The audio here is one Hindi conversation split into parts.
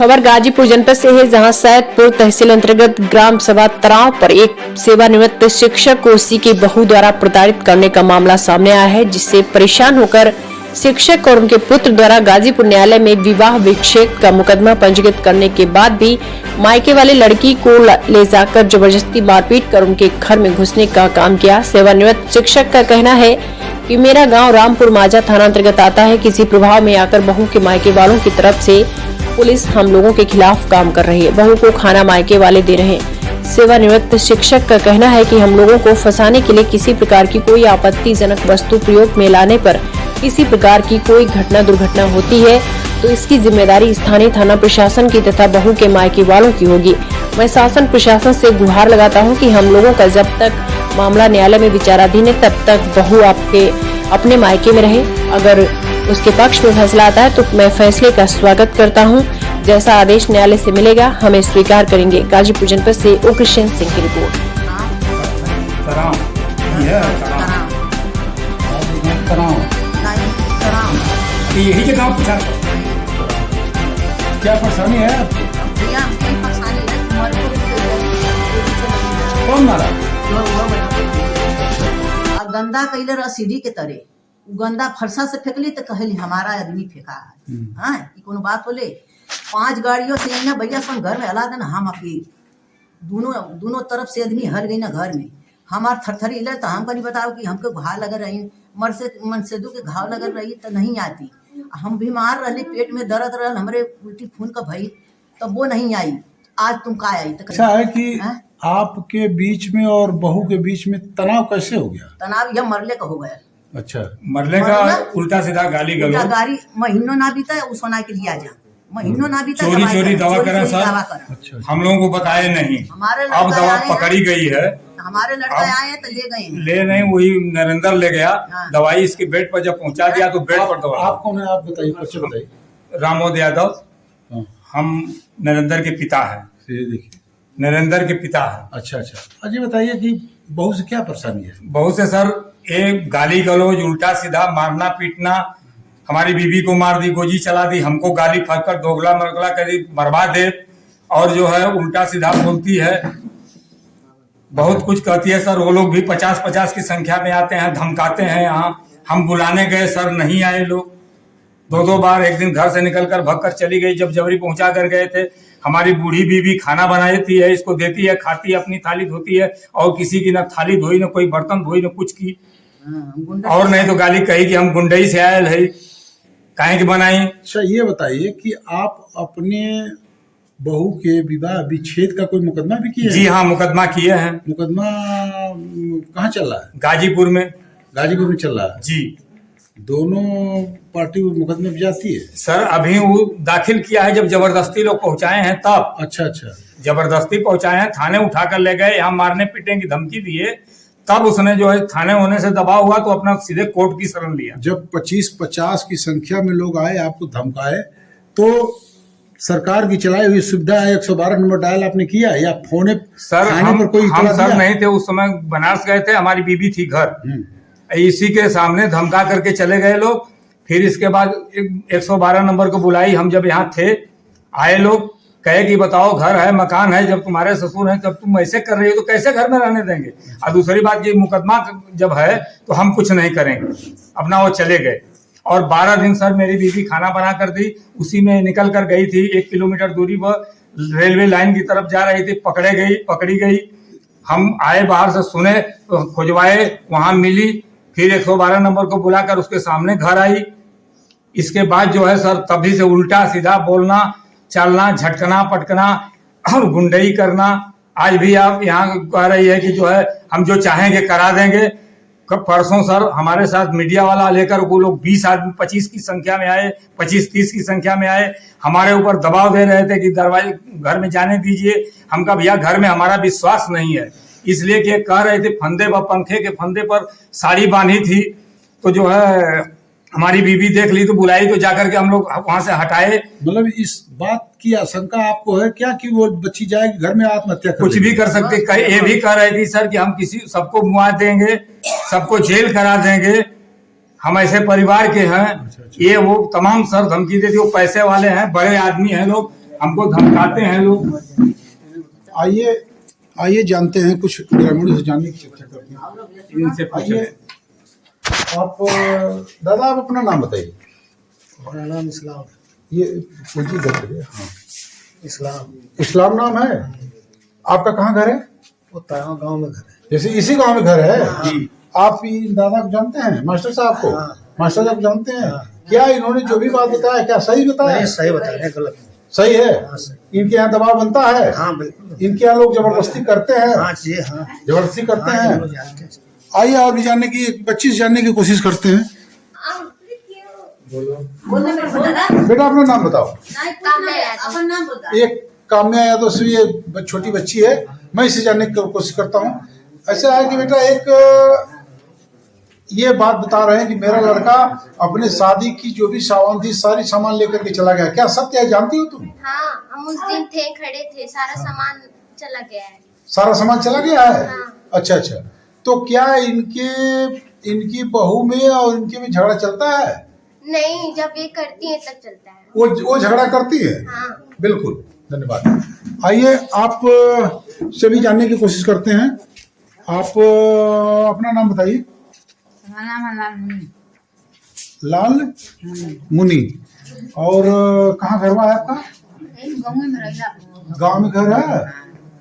खबर गाजीपुर जनपद से है, जहां सैदपुर तहसील अंतर्गत ग्राम सभा तराव पर एक सेवानिवृत्त शिक्षक को उसी की बहू द्वारा प्रताड़ित करने का मामला सामने आया है, जिससे परेशान होकर शिक्षक और उनके पुत्र द्वारा गाजीपुर न्यायालय में विवाह विच्छेद का मुकदमा पंजीकृत करने के बाद भी मायके वाले लड़की को ले जाकर जबरदस्ती मारपीट कर उनके घर में घुसने का काम किया। सेवानिवृत्त शिक्षक का कहना है कि मेरा गाँव रामपुर माजा थाना अंतर्गत आता है। किसी प्रभाव में आकर बहू के मायके वालों की तरफ से पुलिस हम लोगों के खिलाफ काम कर रही है, बहू को खाना मायके वाले दे रहे हैं। सेवानिवृत्त शिक्षक का कहना है कि हम लोगों को फंसाने के लिए किसी प्रकार की कोई आपत्तिजनक वस्तु प्रयोग में लाने पर किसी प्रकार की कोई घटना दुर्घटना होती है तो इसकी जिम्मेदारी स्थानीय थाना प्रशासन की तथा बहू के मायके वालों की होगी। मैं शासन प्रशासन से गुहार लगाता हूं कि हम लोगों का जब तक मामला न्यायालय में विचाराधीन है तब तक बहू आपके अपने मायके में रहे। अगर उसके पक्ष में फैसला आता है तो मैं फैसले का स्वागत करता हूं। जैसा आदेश न्यायालय से मिलेगा हमें स्वीकार करेंगे। गाजीपुर जनपद से उग्रसेन सिंह की रिपोर्ट। यही के गाँव पूछा क्या परेशानी है? कौन मारा? गंदा कैले रह सीढ़ी के तरे गंदा फरसा से फेंकली तो कहली हमारा आदमी फेंका है। हाँ कोनो बात बोले 5 गाड़ियों से ना भैया सब घर में हला देना। हम अकेले दोनों तरफ से आदमी हल गई ना घर में। हमार थरथरी ले तो हम नहीं बताओ कि हमको घाव लग रही मनसेदू के घाव लग रही तो नहीं आती। हम बीमार रहने पेट में दर्द रहा हमरे उल्टी खून का भई तो वो नहीं आई। आज तुम का आई तो अच्छा है कि आपके बीच में और बहू के बीच में तनाव कैसे हो गया? तनाव यह मरले का हो गया। अच्छा मरने का उल्टा सीधा गाली गलौज गाड़ी महीनों ना बीता उस सोना के लिया जा महीनों ना बीता चोरी दवा करें सर। अच्छा हम लोगों को बताए नहीं। हमारे अब दवा पकड़ी गई है। हमारे लड़के आए तो ले गए ले नहीं वही नरेंद्र ले गया। दवाई इसके बेड पर जब पहुंचा दिया तो बेड पर दवा। आप कौन है? आप बताइए। कुछ बताइए। रामोद यादव। हम नरेंद्र के पिता है। देखिए नरेंद्र के पिता है। अच्छा अच्छा अजय बताइए कि बहू से क्या परेशानी है? बहू से सर एक गाली गलौज उल्टा सीधा मारना पीटना। हमारी बीवी को मार दी, गोजी चला दी, हमको गाली फटकर दोगला मरगला करी मरवा दे और जो है उल्टा सीधा बोलती है, बहुत कुछ कहती है सर। वो लोग भी 50-50 की संख्या में आते हैं, धमकाते हैं। यहाँ हम बुलाने गए सर नहीं आए लोग। 2 बार एक दिन घर से निकलकर भगकर चली गई। जब जबरी पहुंचा कर गए थे। हमारी बूढ़ी बीवी खाना बनाती है, इसको देती है, खाती है, अपनी थाली धोती है और किसी की न थाली धोई न कोई बर्तन धोई न कुछ की। और नहीं तो गाली कही कि हम गुंडई से आयल है काहे की बनाई। अच्छा ये बताइए कि आप अपने बहू के विवाह विच्छेद का कोई मुकदमा भी किया है? जी हाँ मुकदमा किए हैं। मुकदमा कहाँ चल रहा है? गाजीपुर में। गाजीपुर में चल रहा है जी। दोनों पार्टी मुकदमे में जाती है सर। अभी वो दाखिल किया है जब जबरदस्ती लोग पहुंचाए हैं तब। अच्छा अच्छा जबरदस्ती पहुंचाए हैं, थाने उठा कर ले गए, यहाँ मारने पीटने की धमकी दिए, तब उसने जो है थाने होने से दबाव हुआ तो अपना सीधे कोर्ट की शरण लिया। जब 25-50 की संख्या में लोग आए आपको धमकाए तो सरकार की चलाई हुई सुविधा है 112 नंबर डायल आपने किया या फोन सर? हम सर नहीं थे उस समय, बनारस गए थे, हमारी बीबी थी घर। इसी के सामने धमका करके चले गए लोग। फिर इसके बाद 112 नंबर को बुलाई। हम जब यहाँ थे आए लोग कहे कि बताओ घर है मकान है, जब तुम्हारे ससुर हैं जब तुम ऐसे कर रही हो तो कैसे घर में रहने देंगे। और दूसरी बात ये मुकदमा जब है तो हम कुछ नहीं करेंगे। अपना वो चले गए और 12 दिन सर मेरी बीवी खाना बना कर दी, उसी में निकल कर गई थी। 1 किलोमीटर दूरी पर रेलवे लाइन की तरफ जा रही थी, पकड़ी गई। हम आए बाहर से सुने तो खुजवाए, वहां मिली, फिर 112 नंबर को बुलाकर उसके सामने घर आई। इसके बाद जो है सर तभी से उल्टा सीधा बोलना चलना, झटकना पटकना और गुंडई करना। आज भी आप यहाँ कह रही है कि जो है हम जो चाहेंगे करा देंगे। परसों सर हमारे साथ मीडिया वाला लेकर वो लोग 20 आदमी 25 की संख्या में आए, 25-30 की संख्या में आए, हमारे ऊपर दबाव दे रहे थे कि दरवाजे घर में जाने दीजिए। हम कहा भैया घर में हमारा विश्वास नहीं है, इसलिए कि कह रहे थे फंदे पर, पंखे के फंदे पर साड़ी बांधी थी तो जो है हमारी बीवी देख ली तो बुलाई तो जाकर के हम लोग वहां से हटाए। मतलब इस बात की आशंका आपको है क्या कि वो बच्ची जाएगी घर में आत्महत्या कुछ भी कर सकते? ये भी कह रही थी सर कि हम सबको मुआ देंगे, सबको जेल करा देंगे, हम ऐसे परिवार के हैं। ये वो तमाम सर धमकी देती। वो पैसे वाले हैं, बड़े आदमी हैं लोग, हमको धमकाते हैं लोग। आइए आइए जानते हैं, कुछ ग्रामीणों से जानने की चर्चा करते हैं। इनसे पूछे। आइए, आप दादा आप अपना नाम बताइए। मेरा नाम इस्लाम। ये पूछिए करिए। हाँ, इस्लाम। इस्लाम नाम है आपका। कहाँ घर है? वो ताया गांव में घर है। जैसे इसी गांव में घर है। जी। आप इन दादा को जानते हैं, मास्टर साहब को? हाँ। मास्टर साहब को जानते हैं? क्या इन्होंने जो भी बात बताया क्या सही बताया? नहीं, सही बता रहे हैं, गलत नहीं। सही है। हाँ, सही। इनके यहाँ दबाव बनता है? हाँ बिल्कुल। इनके यहाँ लोग जबरदस्ती करते हैं? हाँ जी, हाँ जबरदस्ती करते हाँ, हैं। लोग जानते हैं। आइए और भी जानने की, एक बच्ची से जानने की कोशिश करते हैं। बेटा अपना नाम बताओ। अपन नाम बता। एक काम्या यादव से, ये छोटी बच्ची है, मैं इसे जानने की कोशिश करता हूँ। ऐसा है कि बेटा एक ये बात बता रहे हैं कि मेरा लड़का अपने शादी की जो भी सामान थी सारी सामान लेकर के चला गया, क्या सत्य है? जानती हो तुम? हाँ, हम उस दिन थे, खड़े थे, सारा सामान चला गया है। सारा सामान चला गया है? हाँ। अच्छा अच्छा, तो क्या इनकी बहू में और इनके में झगड़ा चलता है? नहीं, जब ये करती है तब चलता है। वो झगड़ा करती है? हाँ। बिल्कुल, धन्यवाद। आइए आप से भी जानने की कोशिश करते हैं। आप अपना नाम बताइए। मेरा नाम है लाल मुनि। लाल मुनि। और कहाँ घर है आपका? गाँव में रहिला। गांव में घर है।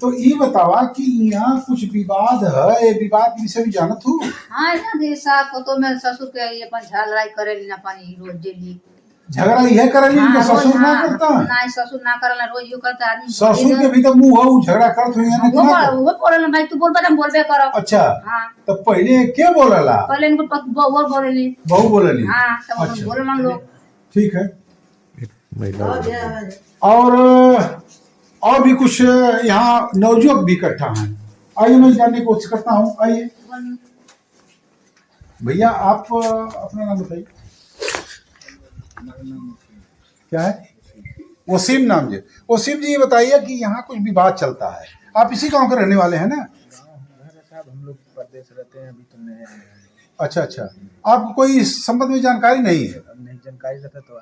तो ये बतावा कि यहाँ कुछ विवाद है, ये विवाद के विषय में जानत हूँ? हाँ, सास को तो मेरे ससुर के ये अपन लड़ाई करे ली ना पानी रोज डेली। झगड़ा यह करे इनका ससुर ना करता? ना ससुर ना करला, रोज यो करता आदमी। ससुर के भी तो मुंह है, झगड़ा करत हुई है ना? वो बोलला भाई, तू बोल बता, बोलबे करो। अच्छा, हाँ, तो पहले क्या बोलला? पहले इनको बहू बोलेली। बहू बोलली? हाँ, तब अच्छा। बोल मान लो। ठीक है। और भी कुछ यहाँ नवयुवक भी इकट्ठा हैं। आइए मैं जानने की कोशिश करता हूँ। आइए भैया, आप अपना नाम बताइए। क्या है? वसीम नाम जी। वसीम जी, ये बताइए कि यहाँ कुछ विवाद चलता है, आप इसी गांव के रहने वाले हैं ना? हम लोग परदेश रहते हैं, अभी तो नए आए हैं। अच्छा अच्छा, आपको कोई इस संबंध में जानकारी नहीं है? अब नहीं जानकारी रहता तो